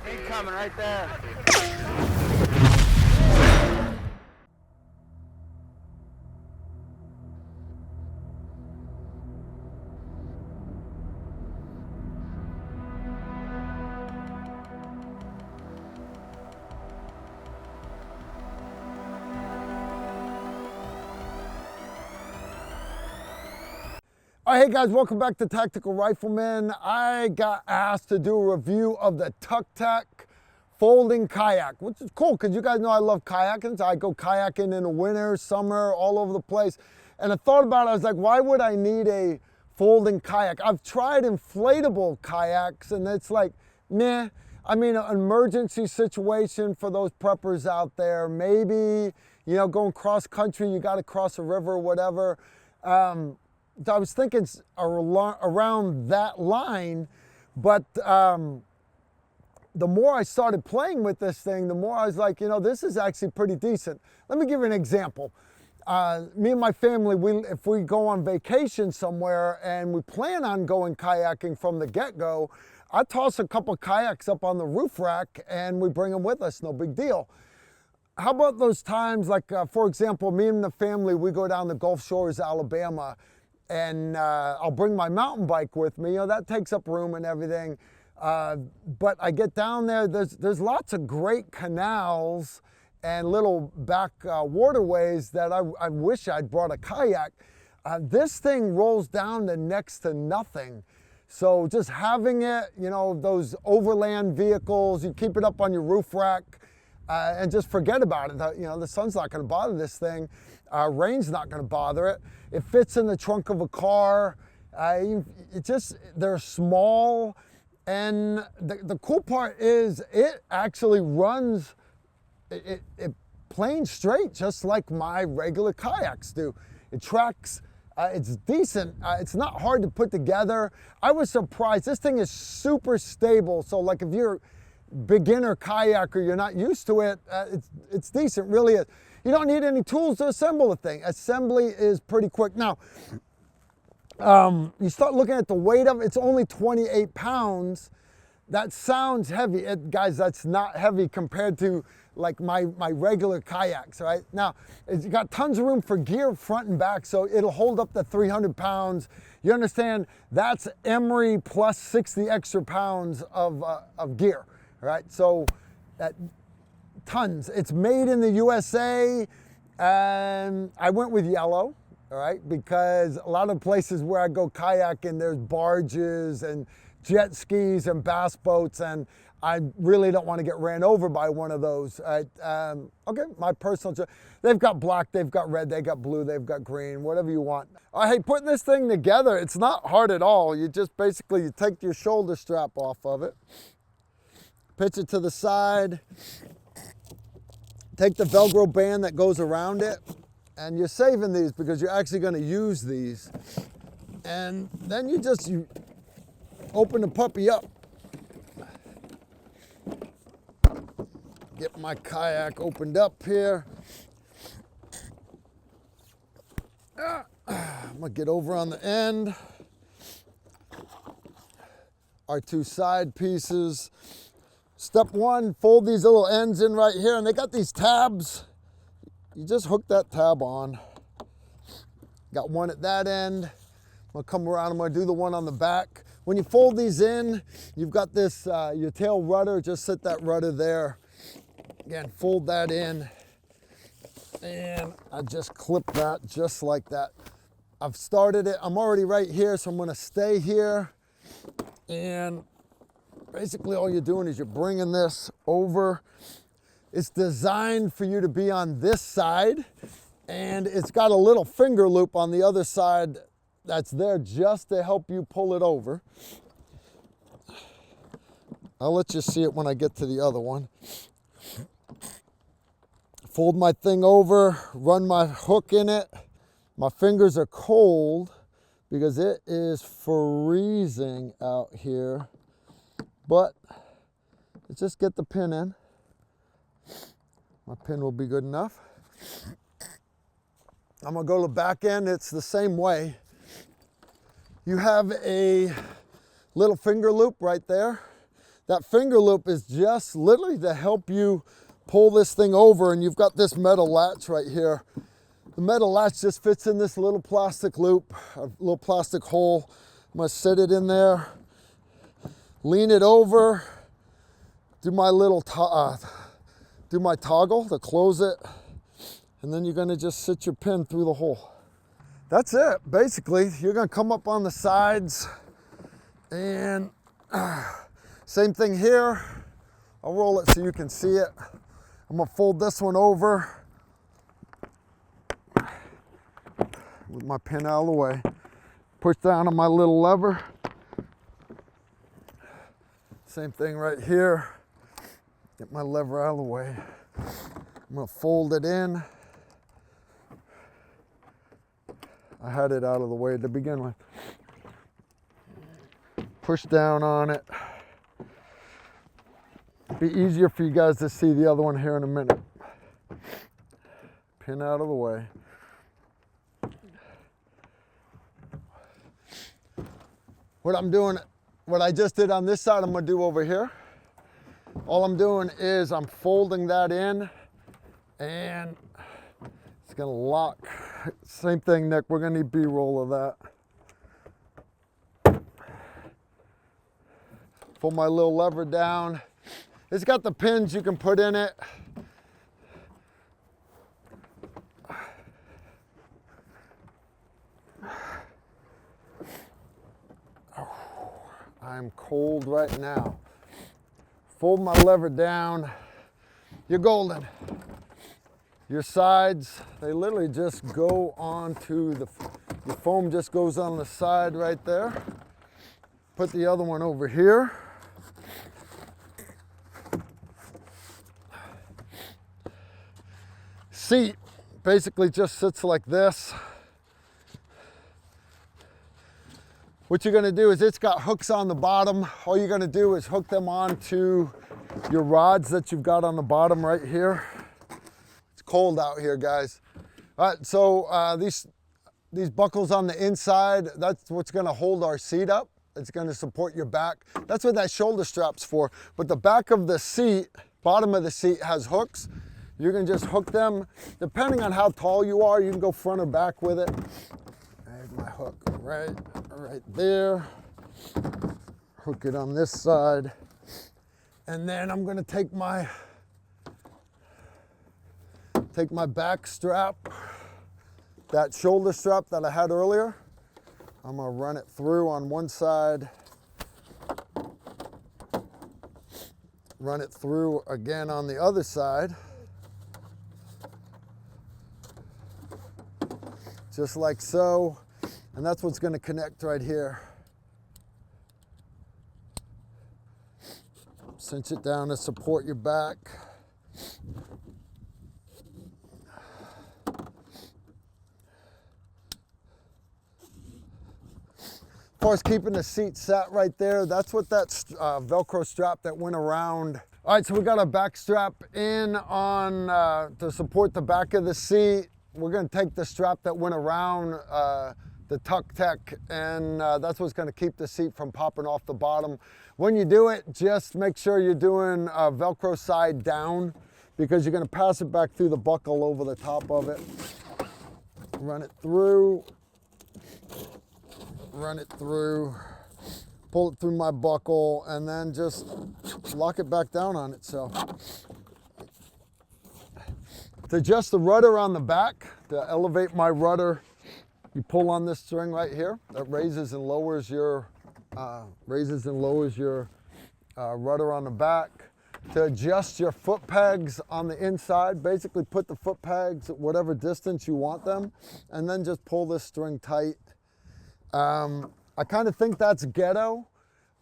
Incoming right there. All right, hey guys, welcome back to Tactical Rifleman. I got asked to do a review of the Tucktec folding kayak, which is cool because you guys know I love kayaking. So I go kayaking in the winter, summer, all over the place. And I thought about it, I was like, why would I need a folding kayak? I've tried inflatable kayaks and it's like, meh. I mean, an emergency situation for those preppers out there. Maybe, you know, going cross country, you got to cross a river or whatever. I was thinking around that line, but the more I started playing with this thing, the more I was like, you know, this is actually pretty decent. Let me give you an example. Me and my family, if we go on vacation somewhere and we plan on going kayaking from the get-go, I toss a couple kayaks up on the roof rack and we bring them with us, no big deal. How about those times, like for example, me and the family, we go down the Gulf Shores, Alabama, and I'll bring my mountain bike with me. You know, that takes up room and everything. But I get down there, there's lots of great canals and little back waterways that I wish I'd brought a kayak. This thing rolls down to next to nothing. So just having it, you know, those overland vehicles, you keep it up on your roof rack and just forget about it. You know, the sun's not gonna bother this thing. Rain's not gonna bother it. It fits in the trunk of a car. They're small. And the cool part is it actually runs, it plain straight, just like my regular kayaks do. It tracks, it's decent. It's not hard to put together. I was surprised. This thing is super stable. So like if you're beginner kayaker, you're not used to it, it's decent, really is. You don't need any tools to assemble the thing. Assembly is pretty quick. Now, you start looking at the weight of it, it's only 28 pounds. That sounds heavy. Guys, that's not heavy compared to like my regular kayaks, right? Now, it's got tons of room for gear front and back, so it'll hold up to 300 pounds. You understand, that's Emery plus 60 extra pounds of gear, right? So that tons. It's made in the USA, and I went with yellow, all right, because a lot of places where I go kayaking, there's barges and jet skis and bass boats, and I really don't want to get ran over by one of those. Okay, my personal choice. They've got black, they've got red, they've got blue, they've got green, whatever you want. Hey, putting this thing together, it's not hard at all. You just basically, you take your shoulder strap off of it, pitch it to the side, take the Velcro band that goes around it, and you're saving these because you're actually going to use these. And then you open the puppy up. Get my kayak opened up here. I'm gonna get over on the end. Our two side pieces. Step one, fold these little ends in right here, and they got these tabs. You just hook that tab on. Got one at that end. I'm gonna come around, I'm gonna do the one on the back. When you fold these in, you've got this, your tail rudder, just set that rudder there. Again, fold that in, and I just clip that just like that. I've started it, I'm already right here, so I'm gonna stay here. And basically all you're doing is you're bringing this over. It's designed for you to be on this side, and it's got a little finger loop on the other side that's there just to help you pull it over. I'll let you see it when I get to the other one. Fold my thing over, run my hook in it. My fingers are cold because it is freezing out here, but let's just get the pin in. My pin will be good enough. I'm gonna go to the back end, it's the same way. You have a little finger loop right there. That finger loop is just literally to help you pull this thing over, and you've got this metal latch right here. The metal latch just fits in this little plastic loop, a little plastic hole. I'm gonna set it in there, lean it over, do my little toggle to close it, and then you're gonna just sit your pin through the hole. That's it, basically. You're gonna come up on the sides, and same thing here. I'll roll it so you can see it. I'm gonna fold this one over with my pin out of the way. Push down on my little lever. Same thing right here. Get my lever out of the way. I'm gonna fold it in. I had it out of the way to begin with. Push down on it. Be easier for you guys to see the other one here in a minute. Pin out of the way. What I'm doing, what I just did on this side, I'm gonna do over here. All I'm doing is I'm folding that in, and it's gonna lock. Same thing, Nick, we're gonna need B-roll of that. Pull my little lever down. It's got the pins you can put in it. I'm cold right now. Fold my lever down. You're golden. Your sides, they literally just go onto the foam just goes on the side right there. Put the other one over here. Seat basically just sits like this. What you're gonna do is it's got hooks on the bottom. All you're gonna do is hook them onto your rods that you've got on the bottom right here. It's cold out here, guys. All right, so these buckles on the inside, that's what's gonna hold our seat up. It's gonna support your back. That's what that shoulder strap's for. But the back of the seat, bottom of the seat has hooks. You can just hook them. Depending on how tall you are, you can go front or back with it. There's my hook right there. Hook it on this side. And then I'm gonna take my back strap, that shoulder strap that I had earlier. I'm gonna run it through on one side. Run it through again on the other side. Just like so, and that's what's going to connect right here. Cinch it down to support your back. As far as keeping the seat sat right there, that's what that Velcro strap that went around. All right, so we got our back strap in on to support the back of the seat. We're gonna take the strap that went around the Tucktec, and that's what's gonna keep the seat from popping off the bottom. When you do it, just make sure you're doing Velcro side down, because you're gonna pass it back through the buckle over the top of it. Run it through, pull it through my buckle, and then just lock it back down on itself. To adjust the rudder on the back, to elevate my rudder, you pull on this string right here. That raises and lowers your rudder on the back. To adjust your foot pegs on the inside, basically put the foot pegs at whatever distance you want them, and then just pull this string tight. I kind of think that's ghetto.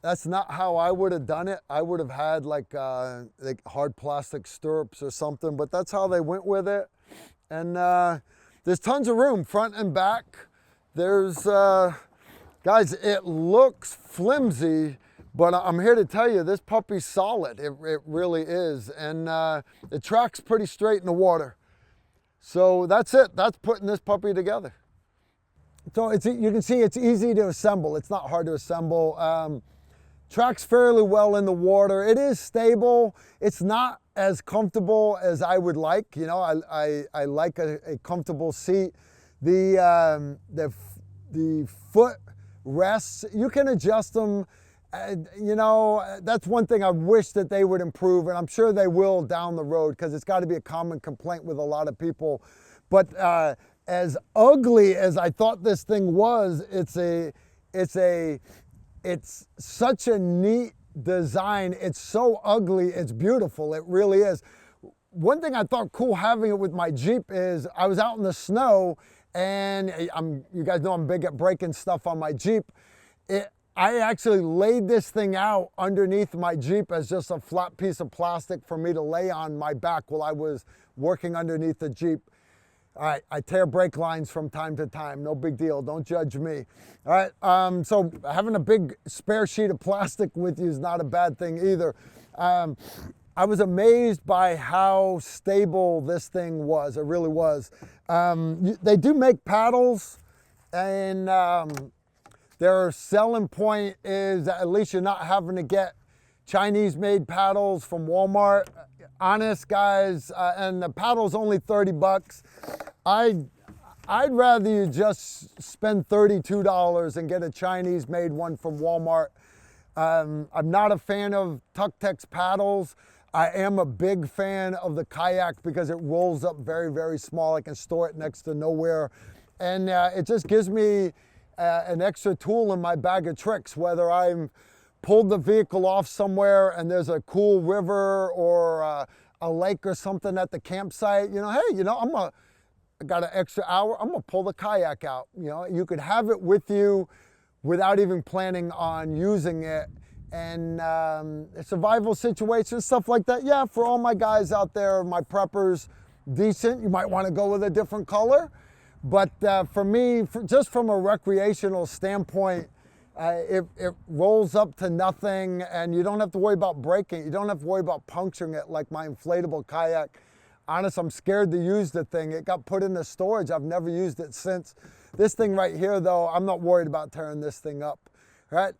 That's not how I would have done it. I would have had like hard plastic stirrups or something, but that's how they went with it. And there's tons of room, front and back. There's, guys, it looks flimsy, but I'm here to tell you, this puppy's solid. It really is. And it tracks pretty straight in the water. So that's it. That's putting this puppy together. So you can see it's easy to assemble. It's not hard to assemble. tracks fairly well in the water. It is stable. It's not as comfortable as I would like. You know, I like a comfortable seat. The foot rests, you can adjust them. You know, that's one thing I wish that they would improve, and I'm sure they will down the road, because it's got to be a common complaint with a lot of people. But as ugly as I thought this thing was, it's such a neat design. It's so ugly, it's beautiful. It really is. One thing I thought cool having it with my Jeep is I was out in the snow, and you guys know I'm big at breaking stuff on my Jeep. I actually laid this thing out underneath my Jeep as just a flat piece of plastic for me to lay on my back while I was working underneath the Jeep. All right, I tear brake lines from time to time, no big deal, don't judge me. All right, so having a big spare sheet of plastic with you is not a bad thing either. I was amazed by how stable this thing was, it really was. They do make paddles, and their selling point is that at least you're not having to get Chinese-made paddles from Walmart. Honest, guys, and the paddle's only 30 bucks. I'd rather you just spend $32 and get a Chinese-made one from Walmart. I'm not a fan of Tucktec's paddles. I am a big fan of the Kayak because it rolls up very, very small. I can store it next to nowhere. And it just gives me an extra tool in my bag of tricks, whether I'm pulled the vehicle off somewhere and there's a cool river or a lake or something at the campsite. You know, hey, you know, I got an extra hour, I'm gonna pull the Kayak out. You know, you could have it with you without even planning on using it. And survival situations, stuff like that. Yeah, for all my guys out there, my preppers, decent. You might want to go with a different color. But for me, just from a recreational standpoint, it rolls up to nothing, and you don't have to worry about breaking it. You don't have to worry about puncturing it like my inflatable Kayak. Honest, I'm scared to use the thing. It got put into storage. I've never used it since. This thing right here, though, I'm not worried about tearing this thing up. Right?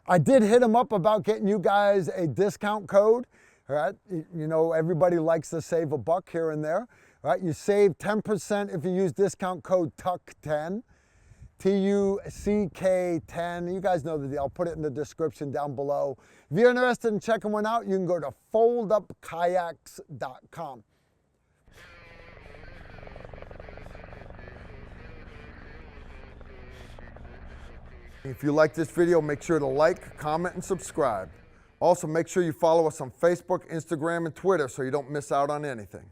I did hit them up about getting you guys a discount code. Right? You know, everybody likes to save a buck here and there. Right? You save 10% if you use discount code TUCK10. TUCK10. You guys know the deal. I'll put it in the description down below. If you're interested in checking one out, you can go to foldupkayaks.com. If you like this video, make sure to like, comment, and subscribe. Also, make sure you follow us on Facebook, Instagram, and Twitter so you don't miss out on anything.